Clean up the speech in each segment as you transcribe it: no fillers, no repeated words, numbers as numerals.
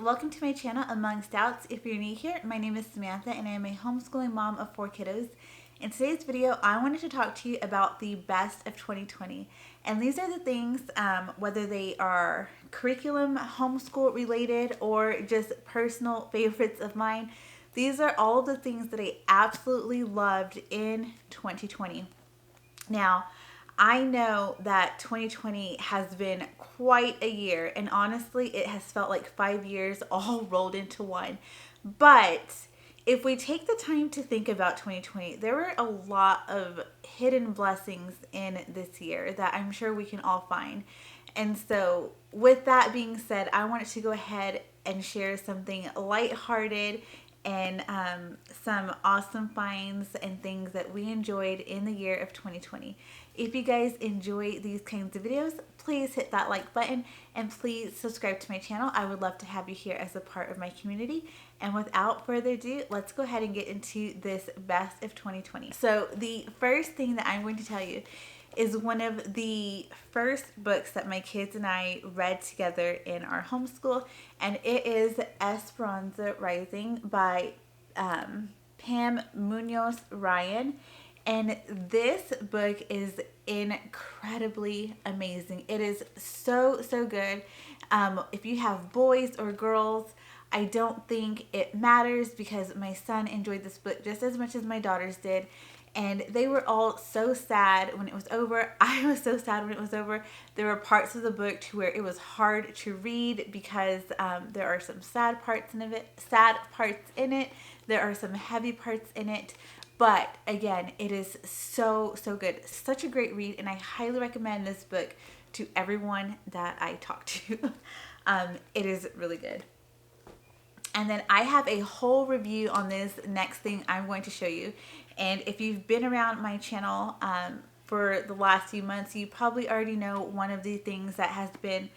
welcome to my channel, Amongst Outs. If you're new here, my name is Samantha and I am a homeschooling mom of 4 kiddos. In today's video, I wanted to talk to you about the best of 2020. And these are the things, whether they are curriculum, homeschool related, or just personal favorites of mine. These are all of the things that I absolutely loved in 2020. Now, I know that 2020 has been quite a year, and honestly, it has felt like 5 years all rolled into one. But if we take the time to think about 2020, there were a lot of hidden blessings in this year that I'm sure we can all find. And so, with that being said, I wanted to go ahead and share something lighthearted and some awesome finds and things that we enjoyed in the year of 2020. If you guys enjoy these kinds of videos, please hit that like button and please subscribe to my channel. I would love to have you here as a part of my community. And without further ado, let's go ahead and get into this best of 2020. So the first thing that I'm going to tell you is one of the first books that my kids and I read together in our homeschool, and it is Esperanza Rising by Pam Munoz Ryan. And this book is incredibly amazing. It is so good. If you have boys or girls, I don't think it matters because my son enjoyed this book just as much as my daughters did. And they were all so sad when it was over. I was so sad when it was over. There were parts of the book to where it was hard to read because there are some sad parts in it. There are some heavy parts in it. But again, it is so good. Such a great read, and I highly recommend this book to everyone that I talk to. It is really good. And then I have a whole review on this next thing I'm going to show you. And if you've been around my channel for the last few months, you probably already know one of the things that has been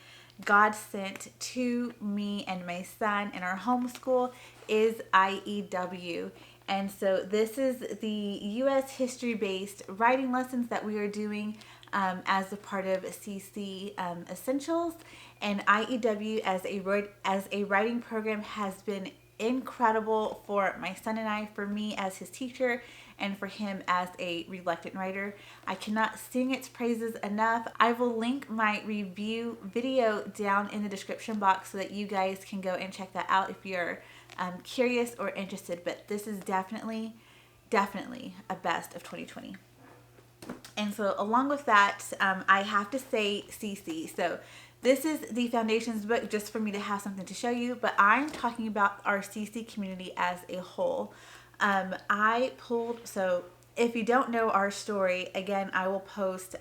God sent to me and my son in our homeschool is IEW. And so this is the U.S. history-based writing lessons that we are doing as a part of CC Essentials. And IEW as a writing program has been incredible for my son and I, for me as his teacher, and for him as a reluctant writer. I cannot sing its praises enough. I will link my review video down in the description box so that you guys can go and check that out if you're curious or interested. But this is definitely a best of 2020. And so along with that, I have to say CC. So this is the Foundations book just for me to have something to show you, but I'm talking about our CC community as a whole. So if you don't know our story, again, I will post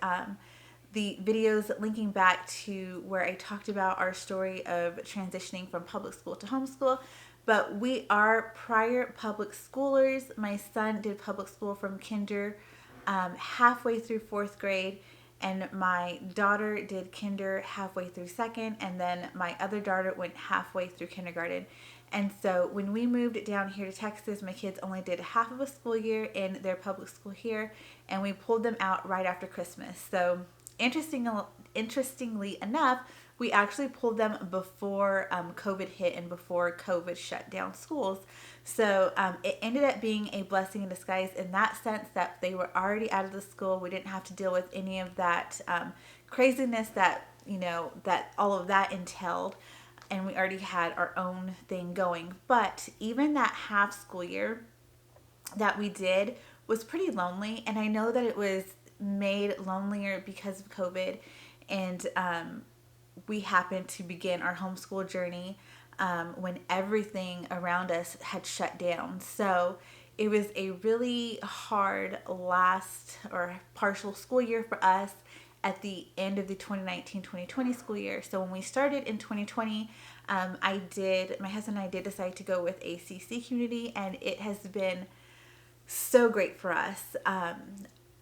the videos linking back to where I talked about our story of transitioning from public school to homeschool. But we are prior public schoolers. My son did public school from kinder halfway through 4th grade, and my daughter did kinder halfway through 2nd, and then my other daughter went halfway through kindergarten. And so when we moved down here to Texas, my kids only did half of a school year in their public school here, and we pulled them out right after Christmas. So interestingly enough, we actually pulled them before COVID hit and before COVID shut down schools. So it ended up being a blessing in disguise in that sense that they were already out of the school. We didn't have to deal with any of that craziness that, that all of that entailed. And we already had our own thing going. But even that half school year that we did was pretty lonely. And I know that it was made lonelier because of COVID. And we happened to begin our homeschool journey when everything around us had shut down. So it was a really hard last or partial school year for us at the end of the 2019-2020 school year. So when we started in 2020, my husband and I did decide to go with a CC community, and it has been so great for us.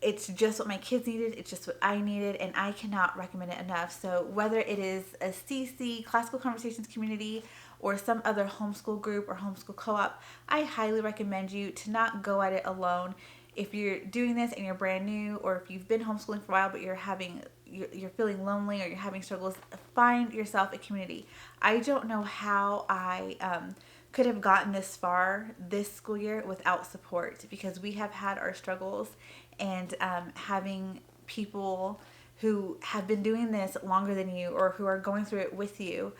It's just what my kids needed. It's just what I needed, and I cannot recommend it enough. So whether it is a CC, Classical Conversations community, or some other homeschool group or homeschool co-op, I highly recommend you to not go at it alone. if you're doing this and you're brand new, or if you've been homeschooling for a while but you're feeling lonely or you're having struggles, find yourself a community. I don't know how I could have gotten this far this school year without support, because we have had our struggles, and having people who have been doing this longer than you or who are going through it with you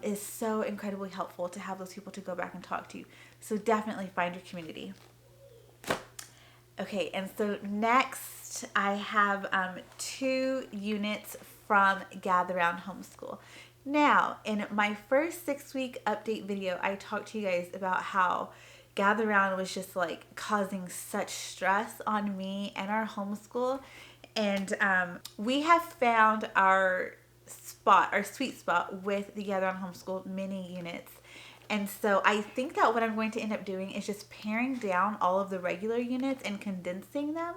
is so incredibly helpful to have those people to go back and talk to. So definitely find your community. Okay, and so next I have 2 units from Gather Round Homeschool. Now, in my first 6-week update video, I talked to you guys about how Gather Round was just like causing such stress on me and our homeschool. And we have found our sweet spot with the Gather Round Homeschool mini units. And so I think that what I'm going to end up doing is just paring down all of the regular units and condensing them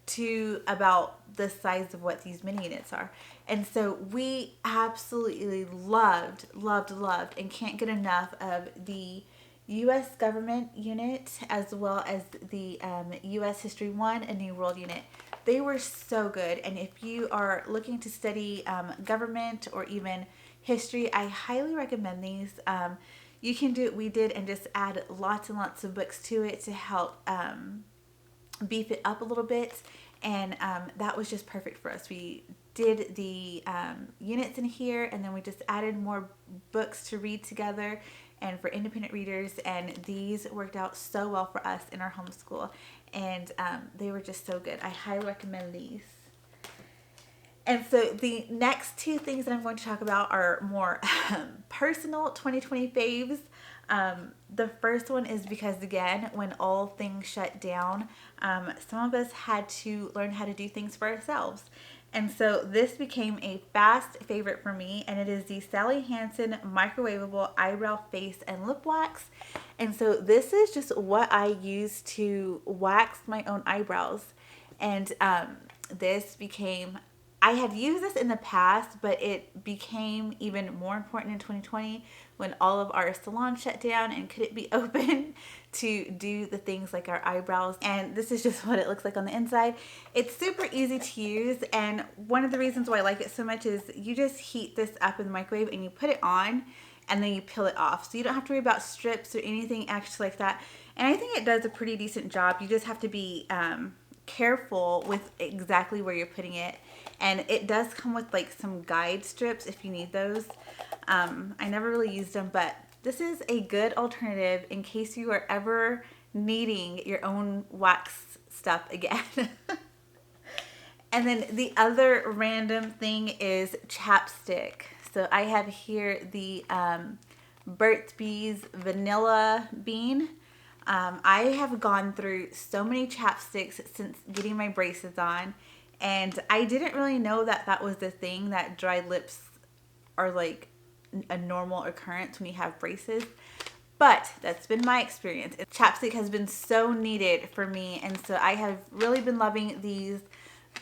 to about the size of what these mini units are. And so we absolutely loved, and can't get enough of the U.S. government unit, as well as the U.S. History 1 and New World unit. They were so good. And if you are looking to study government or even history, I highly recommend these. You can do what we did and just add lots and lots of books to it to help beef it up a little bit. And that was just perfect for us. We did the units in here, and then we just added more books to read together and for independent readers. And these worked out so well for us in our homeschool. And they were just so good. I highly recommend these. And so the next 2 things that I'm going to talk about are more personal 2020 faves. The first one is because, again, when all things shut down, some of us had to learn how to do things for ourselves. And so this became a fast favorite for me, and it is the Sally Hansen microwavable eyebrow, face, and lip wax. And so this is just what I use to wax my own eyebrows. And this became... I have used this in the past, but it became even more important in 2020 when all of our salons shut down and couldn't be open to do the things like our eyebrows. And this is just what it looks like on the inside. It's super easy to use, and one of the reasons why I like it so much is you just heat this up in the microwave and you put it on, and then you peel it off. So you don't have to worry about strips or anything extra like that. And I think it does a pretty decent job. You just have to be careful with exactly where you're putting it. And it does come with like some guide strips if you need those. I never really used them, but this is a good alternative in case you are ever needing your own wax stuff again. And then the other random thing is chapstick. So I have here the Burt's Bees Vanilla Bean. I have gone through so many chapsticks since getting my braces on. And I didn't really know that that was the thing, that dry lips are like a normal occurrence when you have braces. But that's been my experience. Chapstick has been so needed for me. And so I have really been loving these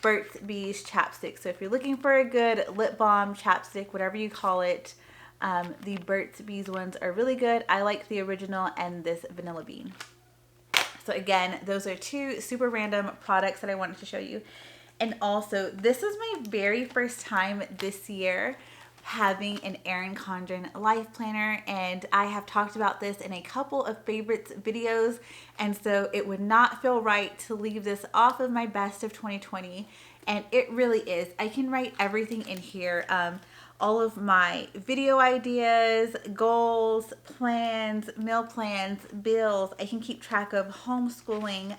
Burt's Bees chapsticks. So if you're looking for a good lip balm, chapstick, whatever you call it, the Burt's Bees ones are really good. I like the original and this vanilla bean. So again, those are 2 super random products that I wanted to show you. And also, this is my very first time this year having an Erin Condren life planner, and I have talked about this in a couple of favorites videos, and so it would not feel right to leave this off of my best of 2020, and it really is. I can write everything in here, all of my video ideas, goals, plans, meal plans, bills. I can keep track of homeschooling.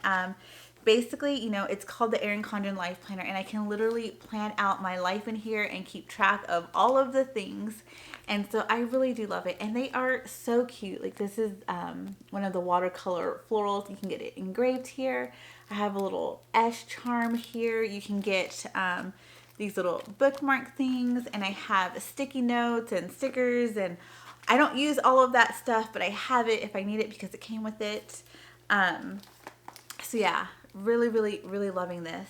Basically, you know, it's called the Erin Condren Life Planner, and I can literally plan out my life in here and keep track of all of the things. And so I really do love it. And they are so cute. Like, this is one of the watercolor florals. You can get it engraved here. I have a little S charm here. You can get these little bookmark things, and I have sticky notes and stickers, and I don't use all of that stuff, but I have it if I need it because it came with it. So yeah, really loving this.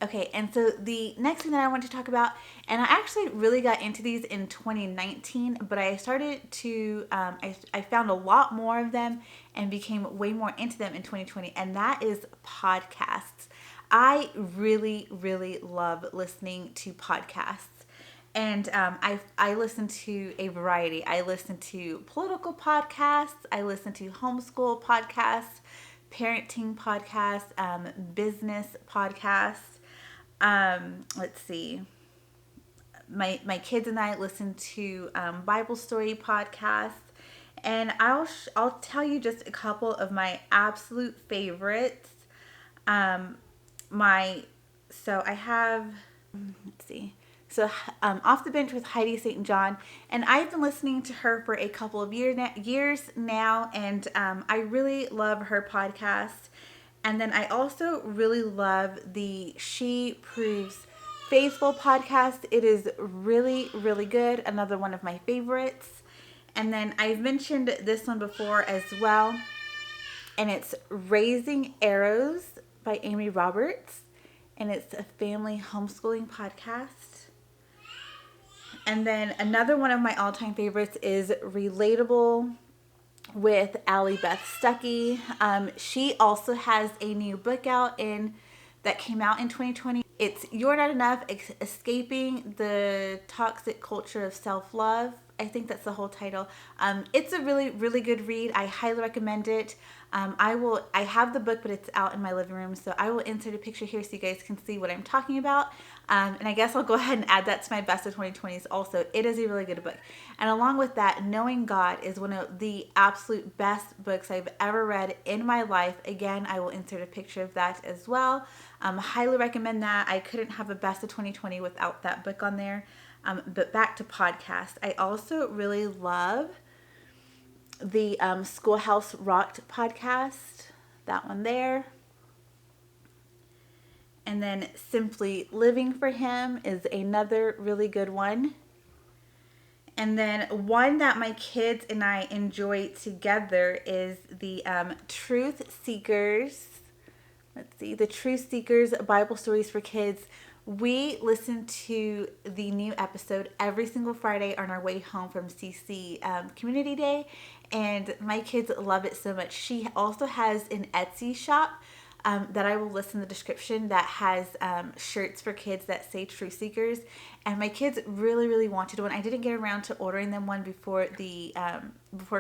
Okay, and so the next thing that I want to talk about, and I actually really got into these in 2019, but I started to, I found a lot more of them and became way more into them in 2020, and that is podcasts. I really, really love listening to podcasts. And I listen to a variety. I listen to political podcasts. I listen to homeschool podcasts, parenting podcasts, business podcasts. Let's see. My kids and I listen to Bible story podcasts, and I'll tell you just a couple of my absolute favorites. Um, my so I have let's see. So, Off the Bench with Heidi St. John, and I've been listening to her for a couple of years now, and I really love her podcast. And then I also really love the She Proves Faithful podcast. It is really, really good. Another one of my favorites. And then I've mentioned this one before as well, and it's Raising Arrows by Amy Roberts, and it's a family homeschooling podcast. And then another one of my all-time favorites is Relatable with Allie Beth Stuckey. She also has a new book out that came out in 2020. It's You're Not Enough, Escaping the Toxic Culture of Self-Love. I think that's the whole title. It's a really, really good read. I highly recommend it. I have the book, but it's out in my living room, so I will insert a picture here so you guys can see what I'm talking about. And I guess I'll go ahead and add that to my best of 2020s also. It is a really good book. And along with that, Knowing God is one of the absolute best books I've ever read in my life. Again, I will insert a picture of that as well. Highly recommend that. I couldn't have a best of 2020 without that book on there. But back to podcast. I also really love the Schoolhouse Rocked podcast, that one there. And then Simply Living for Him is another really good one. And then one that my kids and I enjoy together is the Truth Seekers. Let's see, the Truth Seekers Bible Stories for Kids. We listen to the new episode every single Friday on our way home from CC Community Day, and my kids love it so much. She also has an Etsy shop that I will list in the description that has shirts for kids that say Truth Seekers, and my kids really, really wanted one. I didn't get around to ordering them one before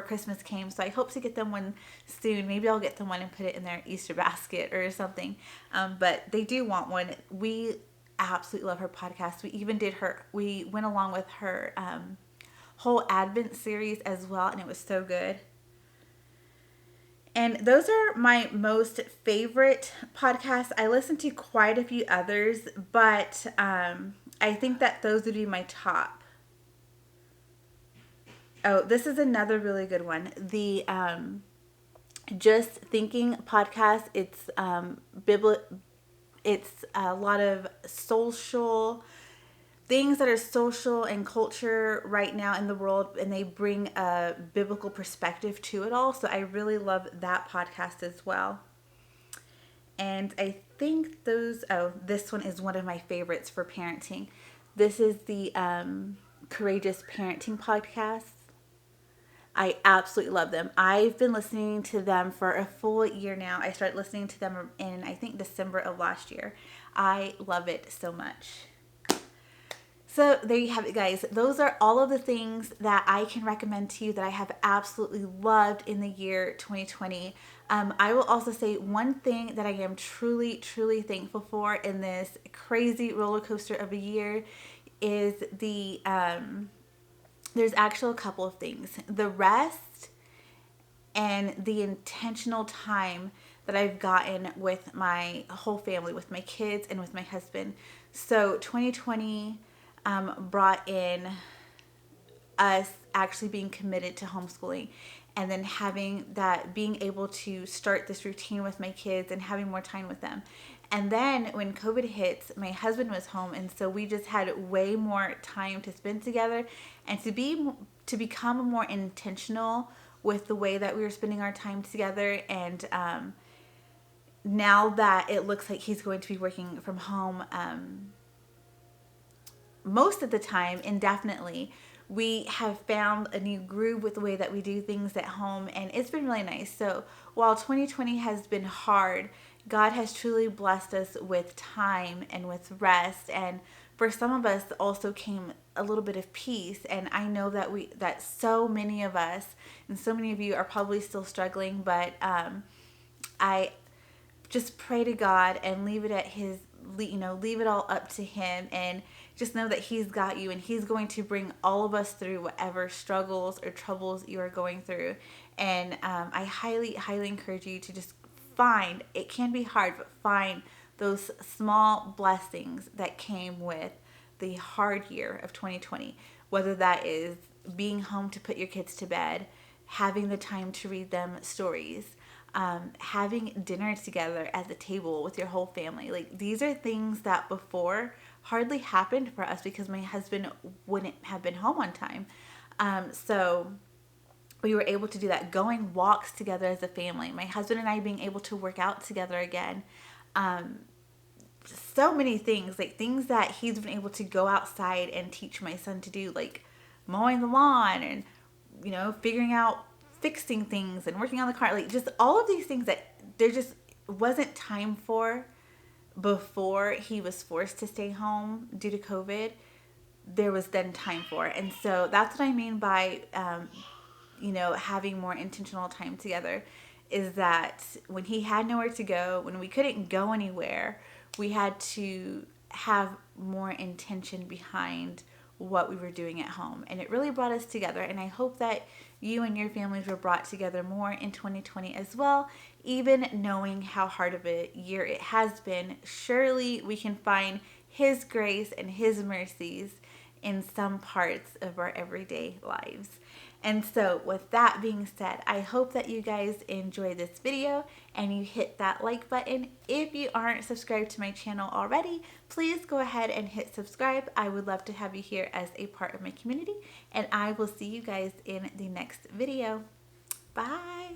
Christmas came, so I hope to get them one soon. Maybe I'll get them one and put it in their Easter basket or something. But they do want one. We absolutely love her podcast. We went along with her whole Advent series as well, and it was so good. And those are my most favorite podcasts. I listen to quite a few others, but I think that those would be my top. Oh, this is another really good one. The Just Thinking podcast. It's It's a lot of social things that are social and culture right now in the world, and they bring a biblical perspective to it all. So I really love that podcast as well. And I think this one is one of my favorites for parenting. This is the Courageous Parenting podcast. I absolutely love them. I've been listening to them for a full year now. I started listening to them in, I think, December of last year. I love it so much. So there you have it, guys. Those are all of the things that I can recommend to you that I have absolutely loved in the year 2020. I will also say one thing that I am truly, truly thankful for in this crazy roller coaster of a year is there's actually a couple of things. The rest and the intentional time that I've gotten with my whole family, with my kids and with my husband. So 2020 brought in us actually being committed to homeschooling, and then being able to start this routine with my kids and having more time with them. And then when COVID hits, my husband was home, and so we just had way more time to spend together and to become more intentional with the way that we were spending our time together. And now that it looks like he's going to be working from home most of the time indefinitely, we have found a new groove with the way that we do things at home, and it's been really nice. So while 2020 has been hard, God has truly blessed us with time and with rest, and for some of us also came a little bit of peace. And I know that so many of us and so many of you are probably still struggling, but I just pray to God and leave it at his, leave it all up to him, and just know that he's got you and he's going to bring all of us through whatever struggles or troubles you are going through. And I highly, highly encourage you to just find, it can be hard, but find those small blessings that came with the hard year of 2020, whether that is being home to put your kids to bed, having the time to read them stories, having dinner together at the table with your whole family. Like, these are things that before hardly happened for us because my husband wouldn't have been home on time. So we were able to do that, going walks together as a family, my husband and I being able to work out together again. So many things, like things that he's been able to go outside and teach my son to do, like mowing the lawn and, figuring out fixing things and working on the car, like just all of these things that there just wasn't time for before he was forced to stay home due to COVID. There was then time for. And so that's what I mean by having more intentional time together, is that when he had nowhere to go, when we couldn't go anywhere, we had to have more intention behind what we were doing at home. And it really brought us together. And I hope that you and your families were brought together more in 2020 as well. Even knowing how hard of a year it has been, surely we can find his grace and his mercies in some parts of our everyday lives. And so with that being said, I hope that you guys enjoy this video and you hit that like button. If you aren't subscribed to my channel already, please go ahead and hit subscribe. I would love to have you here as a part of my community, and I will see you guys in the next video. Bye.